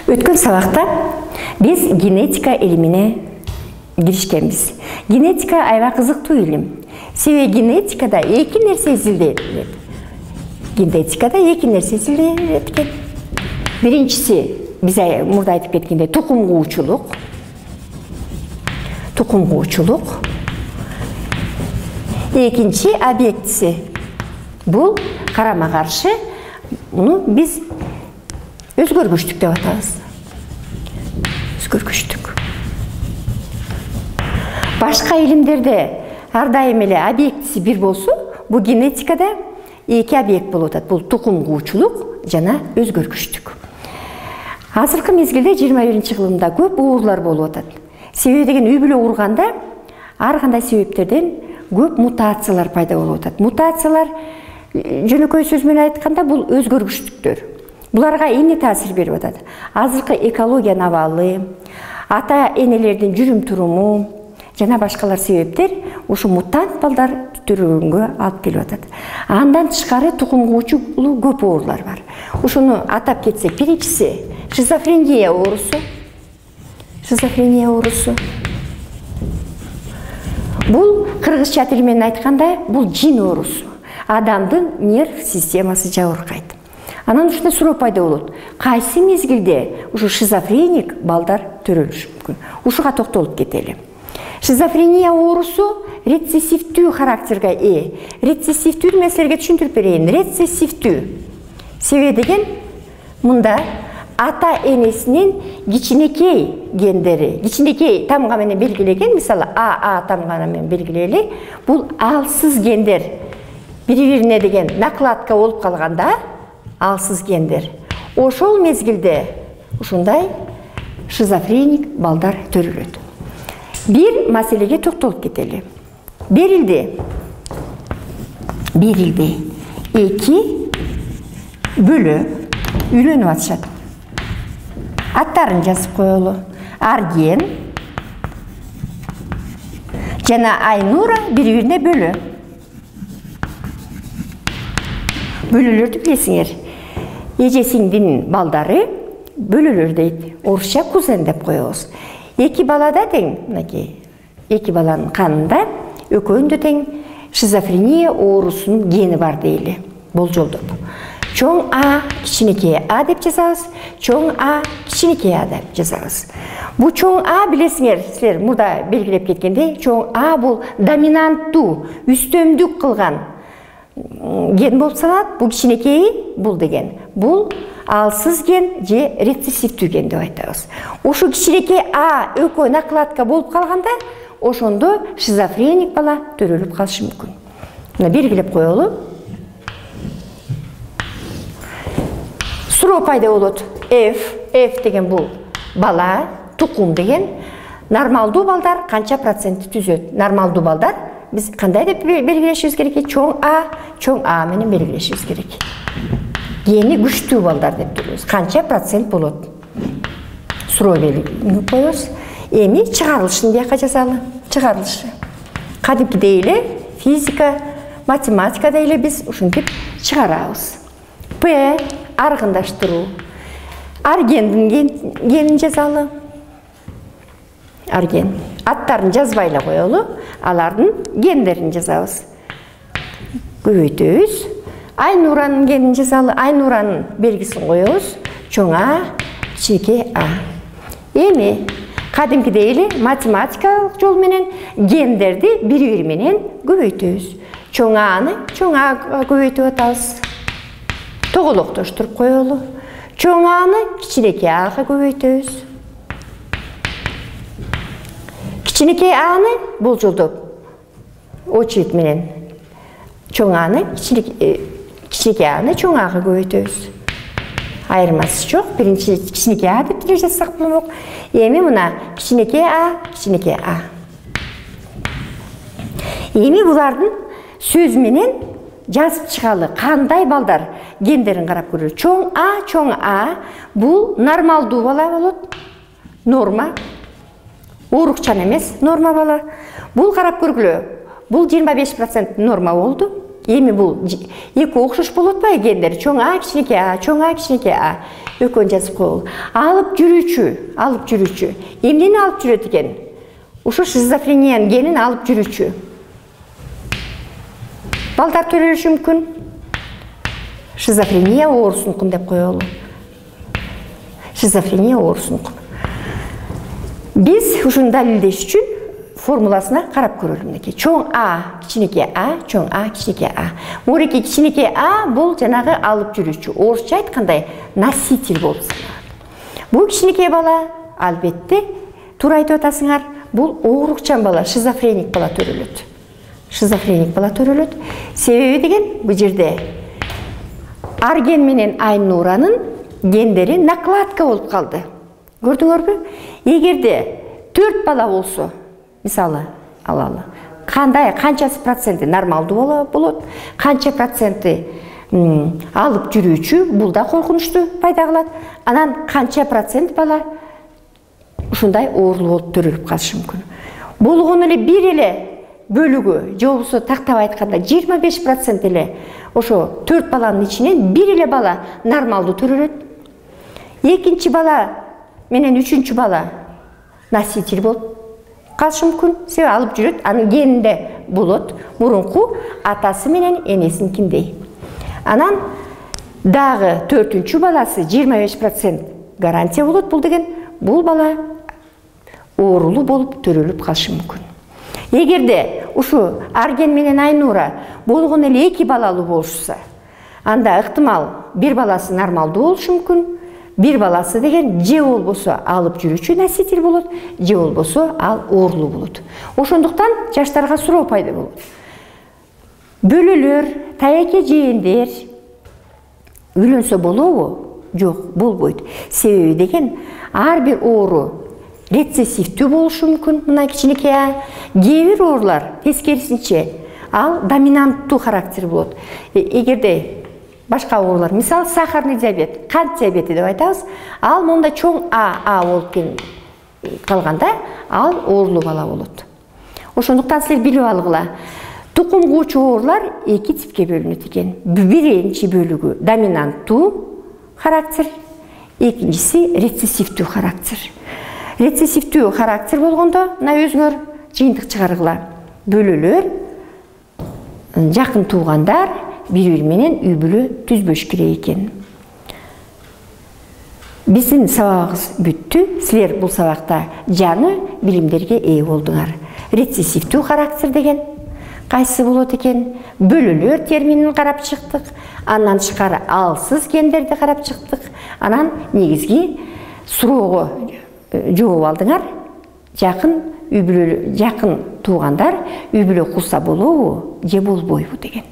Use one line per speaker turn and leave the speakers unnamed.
Өткөн сабакта биз генетика илимине киришкенбиз. Генетика аябай кызыктуу илим. Себеби генетикада эки нерсе изилдейт. Генетикада эки нерсе изилдейт экен. Биринчиси биз мурда айтып кеткендей тукум куучулук. Экинчи объектиси. Бул карама каршы муну биз өзгөргүчтүк деп атабыз. Өзгөргүчтүк. Башка илимдерде ар дайым эле объектиси бир болсо, бул генетикада эки объект болуп атат. Бул тукум куучулук жана өзгөргүчтүк. Азыркы мезгилде 21-кылымда көп оорлар болуп атат. Себеби деген үй бүлө курганда ар кандай себептерден көп мутациялар пайда болуп атат. Мутациялар жөнөкөй сөз менен айтканда бул өзгөргүчтүктөр. Буларга эмне таасир берип атат? Азыркы экологиянын абалы, ата энелердин жүрүм туруму жана башкалар себептер ушу мутант балдар төрөгөнгө алып келип атат. Андан тышкары тукум куучулуу көп оорлар бар. Ушуну атап кетсек, биринчиси шизофрения оорусу. Бул кыргызча тил менен айтканда бул жин оорусу. Адамдын нерв системасы жабыркайт. Анан ушундай суроо пайда болот. Кайсы мезгилде ушу шизофреник балдар төрөлүшү мүмкүн? Ушуга токтолуп кетели. Шизофрения оорусу рецессивдүү характерге ээ. Рецессивдүү мен силерге түшүндүрүп берейин. Рецессивдүү. Себеби деген мында ата энесинин кичинекей гендери, кичинекей тамга менен белгилеген, мисалы АА тамга менен белгилели, бул алсыз гендер. Бири-бирине деген накладка болуп калганда, алсыз гендер. Ошол мезгилде ушундай шизофреник балдар төрөлөт. Бир маселеге токтолуп кетели. Берилди эки бөлө үйлөнүп атышат. Аттарын жазып коелу. Арген жана Айнура бири-бирине бөлө. Бөлөлөрдү билесиңер. Эжесиңдин балдары бөлөлөр дейт. Орусча кузен деп коебуз. Эки балада тең, мынакей, эки баланын канында экөөндө тең шизофрения оорусунун гени бар дейли. Болжолдоп. Чоң А, кичинекей А деп жазабыз, чоң А, кичинекей А деп жазабыз. Бул чоң А билесиңер, силер мурда белгилеп кеткендей, чоң А бул доминанттуу, үстөмдүк кылган ген болуп саналат. Бул кичинекей бул деген. Бул алсыз ген же рецессивдүү ген деп айтабыз. Ошу кичинекей А экөө накладка болуп калганда, ошондо шизофреник бала төрөлүп калышы мүмкүн. Мына белгилеп коелу. Суроо пайда болот. F деген бул бала, тукум деген. Нормалдуу балдар канча процентти түзөт? Нормалдуу балдар биз кандай деп белгилешибиз керек? Чоң А менен белгилешибиз керек. Гени күчтүү балдар деп турабыз. Канча процент болот? Суроо белгилеп коебуз. Эми чыгарылышын бияка жазалы. Чыгарылышы. Кадимкидей эле физика, математикада эле биз ушинтип чыгарабыз. П аргындаштыруу. Аргендин генин жазалы. Арген. Аттарын жазбай эле коелу. Алардын гендерин жазабыз. Көбөйтөбүз. Айнуранын генин жазалы. Айнуранын белгисин коебуз. Чоң А, кичинекей А. Эми кадимкидей эле математикалык жол менен гендерди бири-бири менен көбөйтөбүз. Чоң Аны чоң А көбөйтүп атабыз. Тоголоктоштуруп коелу. Чоң Аны кичинекей Ага көбөйтөбүз. Кичинекей Аны болжолдоп очередь менен чоң Аны кичинекей Аны чоң Ага көбөйтөбүз. Айырмасы жок. Биринчи кичинекей А деп деле жазсак болмок. Эми мына кичинекей А. Эми булардын сөз менен жазып чыгалы кандай балдар гендерин карап көрөлү. Чоң А бул нормалдуу бала болот. Норма. Оорукчан эмес, норма бала. Бул карап көргүлө. Бул 25% норма болду. эми бул эки окшош болуп атпайбы гендер? Чоң А, кичинекей А, чоң А, кичинекей А. Экөөнү жазып коелу. Алып жүрүүчү. Эмнени алып жүрөт экен? Ушу шизофрениянын генин алып жүрүүчү. Балдар төрөлүшү мүмкүн. Шизофрения оорусунукун деп коелу. Шизофрения оорусунукун. Биз ушуну далилдеш үчүн формуласына карап көрөлү мынакей. Чоң А, кичинекей А, чоң А, кичинекей А. Мурики кичинекей А бул жанагы алып жүрүүчү. Орусча айткандай носитель болуп саналат. Бул кичинекей бала албетте туура айтып атасыңар, бул оорукчан бала, шизофреник бала төрөлөт. Шизофреник бала төрөлөт. Себеби деген бул жерде арген менен айнуранын гендери накладка болуп калды. Көрдүңөрбү? Эгерде 4 бала болсо, мисалы алалы, канчасы проценти нормалдуу болот, канча проценти алып жүрүүчү, бул да коркунучту пайда кылат. Анан канча процент бала ушундай оорулуу болуп төрөлүп калышы мүмкүн. Болгону эле бир эле бөлүгү, же болбосо тактап айтканда 25% эле ошо 4 баланын ичинен бир эле бала нормалдуу төрөлөт. Экинчи бала менен үчүнчү бала носитель болуп калышы мүмкүн. Себеби алып жүрөт, анын генинде болот, мурунку атасы менен энесиникиндей. Анан дагы 4-чү баласы 25% гарантия болот. Бул деген бул бала оорулуу болуп төрөлүп калышы мүмкүн. Эгерде ушу арген менен айнура болгон эле 2 балалуу болушса, анда ыктымал бир баласы нормалдуу болушу мүмкүн. Бир баласы деген же болбосо алып жүрүүчү носитель болот, же болбосо ал оорулуу болот. Ошондуктан жаштарга суроо пайда болот. Бөлөлөр, таяке жээндер үйлөнсө болобу? Жок, болбойт. Себеби деген ар бир оору рецессивдүү болушу мүмкүн. Мына кичинекей А. Кээ бир оорулар тескерисинче ал доминанттуу характер болот. Эгерде башка оорулар, мисалы сахарный диабет, кант диабети деп айтабыз, ал монда чоң А болуп калганда ал оорулуу бала болот. Ошондуктан силер билип алгыла. Тукум куучу оорулар 2 типке бөлүнөт экен. Биринчи бөлүгү доминанттуу характер, экинчиси рецессивдүү характер. Рецессивдүү характер болгондо мына өзүңөр жыйынтык чыгаргыла. Бөлөлөр, жакын туугандар бири-бири менен үй бүлө түзбөш керек экен. Биздин сабагыбыз бүттү. Силер бул сабакта жаңы билимдерге ээ болдуңар. Рецессивдүү характер деген кайсы болот экен? Бөлөлөр терминин карап чыктык. Андан тышкары алсыз гендерди карап чыктык. Анан негизги суроого жооп алдыңар. Жакын туугандар үй бүлө курса болобу же болбойбу деген.